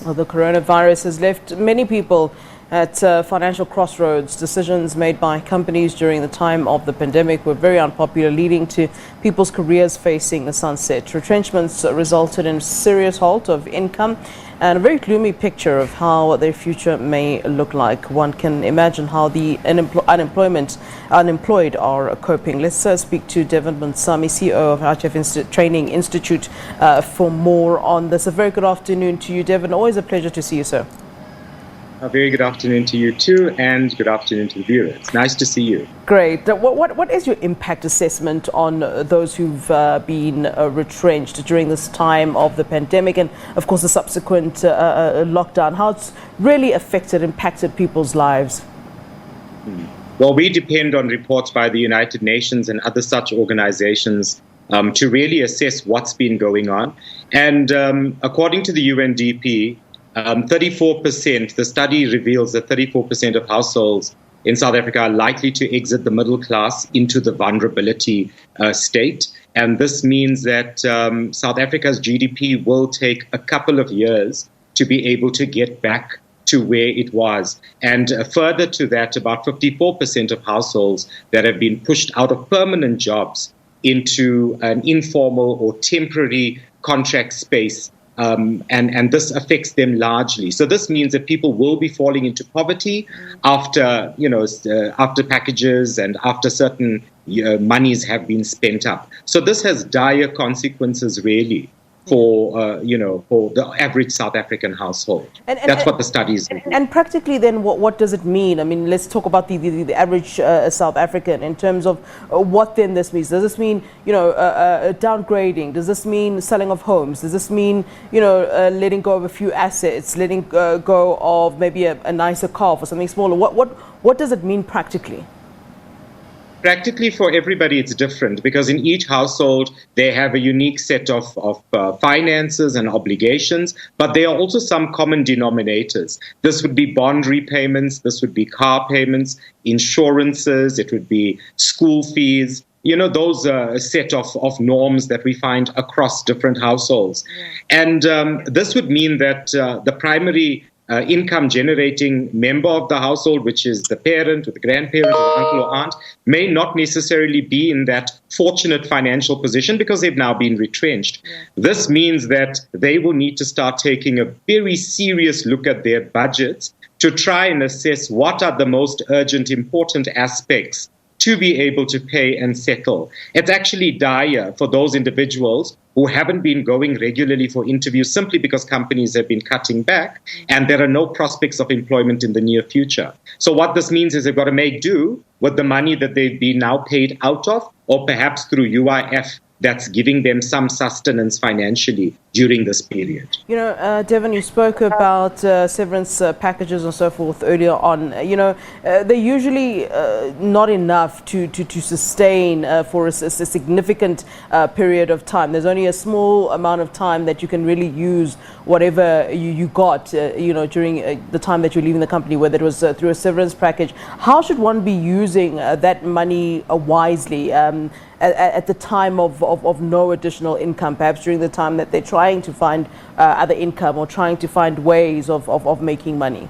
Well, the coronavirus has left many people at financial crossroads. Decisions made by companies during the time of the pandemic were very unpopular, leading to people's careers facing the sunset. Retrenchments resulted in a serious halt of income and a very gloomy picture of how their future may look like. One can imagine how the unemployed are coping. Let's speak to Devan Moonsamy, CEO of ICHAF Training Institute, for more on this. A very good afternoon to you, Devan. Always a pleasure to see you, sir. A very good afternoon to you too, and good afternoon to the viewers. Nice to see you. Great. What is your impact assessment on those who've been retrenched during this time of the pandemic and, of course, the subsequent lockdown? How it's really impacted people's lives? Well, we depend on reports by the United Nations and other such organizations to really assess what's been going on. And according to the UNDP, 34%, the study reveals that 34% of households in South Africa are likely to exit the middle class into the vulnerability state. And this means that South Africa's GDP will take a couple of years to be able to get back to where it was. And further to that, about 54% of households that have been pushed out of permanent jobs into an informal or temporary contract space. And this affects them largely. So this means that people will be falling into poverty after packages and after certain monies have been spent up. So this has dire consequences, really, for the average South African household. That's what the studies do. And practically, then, what does it mean? I mean, let's talk about the average South African in terms of what then this means. Does this mean downgrading? Does this mean selling of homes? Does this mean letting go of a few assets, letting go of maybe a nicer car for something smaller? What does it mean practically? Practically, for everybody, it's different because in each household, they have a unique set of finances and obligations, but there are also some common denominators. This would be bond repayments, this would be car payments, insurances, it would be school fees. Those are a set of norms that we find across different households. Yeah. And this would mean that the primary income generating member of the household, which is the parent or the grandparent or the uncle or aunt, may not necessarily be in that fortunate financial position because they've now been retrenched. Yeah. This means that they will need to start taking a very serious look at their budgets to try and assess what are the most urgent, important aspects to be able to pay and settle. It's actually dire for those individuals who haven't been going regularly for interviews simply because companies have been cutting back and there are no prospects of employment in the near future. So what this means is they've got to make do with the money that they've been now paid out of, or perhaps through UIF that's giving them some sustenance financially during this period. Devan, you spoke about severance packages and so forth earlier on. They're usually not enough to sustain for a significant period of time. There's only a small amount of time that you can really use whatever you got, during the time that you're leaving the company, whether it was through a severance package. How should one be using that money wisely at the time of no additional income, perhaps during the time that they're trying to find other income or trying to find ways of making money?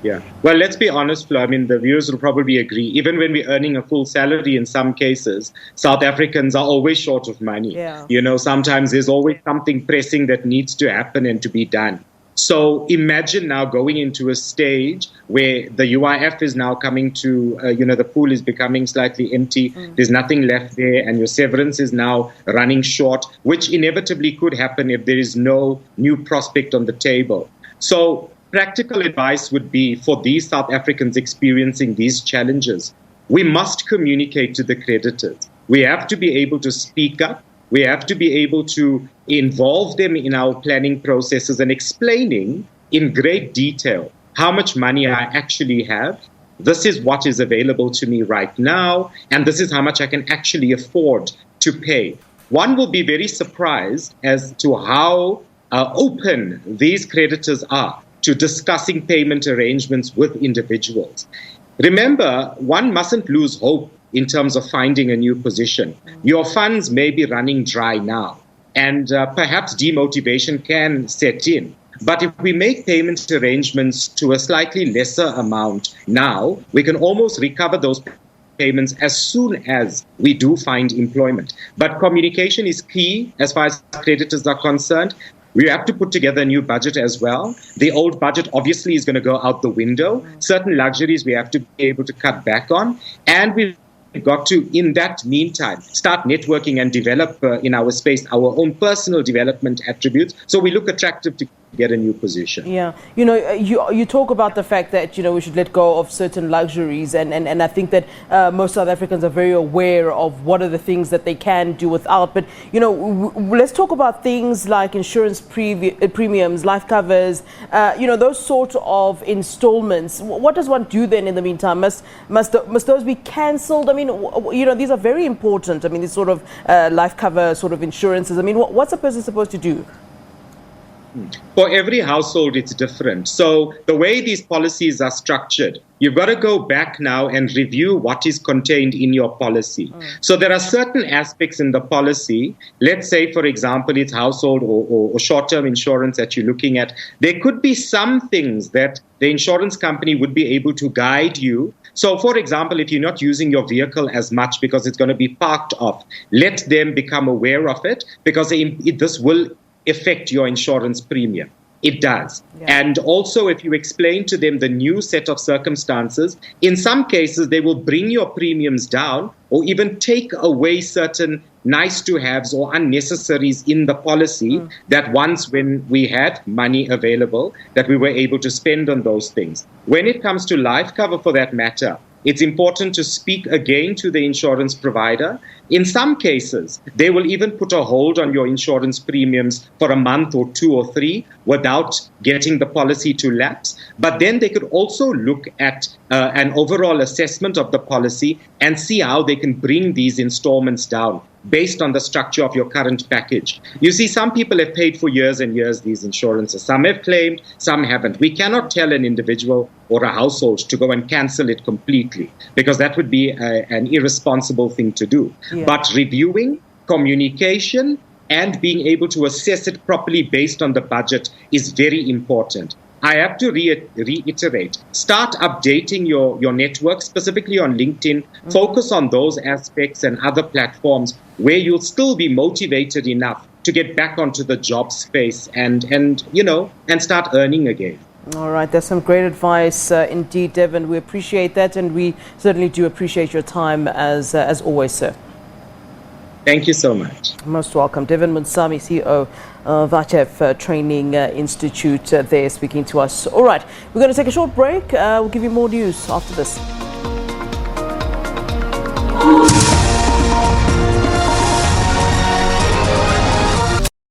Yeah. Well, let's be honest, Flo. I mean, the viewers will probably agree. Even when we're earning a full salary in some cases, South Africans are always short of money. Yeah. Sometimes there's always something pressing that needs to happen and to be done. So imagine now going into a stage where the UIF is now coming to, the pool is becoming slightly empty. There's nothing left there, and your severance is now running short, which inevitably could happen if there is no new prospect on the table. So practical advice would be for these South Africans experiencing these challenges, we must communicate to the creditors. We have to be able to speak up. We have to be able to involve them in our planning processes and explaining in great detail how much money I actually have. This is what is available to me right now, and this is how much I can actually afford to pay. One will be very surprised as to how open these creditors are to discussing payment arrangements with individuals. Remember, one mustn't lose hope in terms of finding a new position. Your funds may be running dry now, and perhaps demotivation can set in. But if we make payment arrangements to a slightly lesser amount now, we can almost recover those payments as soon as we do find employment. But communication is key as far as creditors are concerned. We have to put together a new budget as well. The old budget obviously is going to go out the window. Certain luxuries we have to be able to cut back on. And we've got to, in that meantime, start networking and develop in our space our own personal development attributes so we look attractive to get a new position. Yeah, you talk about the fact that we should let go of certain luxuries, and I think that most South Africans are very aware of what are the things that they can do without. But let's talk about things like insurance premiums, life covers, those sort of installments. What does one do then in the meantime? Must those be cancelled? I mean, these are very important. I mean, these sort of life cover sort of insurances. I mean, what's a person supposed to do? For every household, it's different. So the way these policies are structured, you've got to go back now and review what is contained in your policy. So there are certain aspects in the policy. Let's say, for example, it's household or short-term insurance that you're looking at. There could be some things that the insurance company would be able to guide you. So, for example, if you're not using your vehicle as much because it's going to be parked off, let them become aware of it, because this will affect your insurance premium. It does. Yeah. And also, if you explain to them the new set of circumstances, in some cases, they will bring your premiums down or even take away certain nice-to-haves or unnecessaries in the policy that once, when we had money available, that we were able to spend on those things. When it comes to life cover, for that matter, it's important to speak again to the insurance provider. In some cases, they will even put a hold on your insurance premiums for a month or 2 or 3 without getting the policy to lapse. But then they could also look at an overall assessment of the policy and see how they can bring these installments down based on the structure of your current package. You see, some people have paid for years and years these insurances. Some have claimed, some haven't. We cannot tell an individual or a household to go and cancel it completely, because that would be an irresponsible thing to do. Yeah. But reviewing, communication, and being able to assess it properly based on the budget is very important. I have to reiterate, start updating your network, specifically on LinkedIn. Focus on those aspects and other platforms where you'll still be motivated enough to get back onto the job space and start earning again. All right, that's some great advice indeed, Devan. We appreciate that, and we certainly do appreciate your time as always, sir. Thank you so much. Most welcome. Devan Moonsamy, CEO of ICHAF Training Institute, there speaking to us. All right, we're going to take a short break. We'll give you more news after this.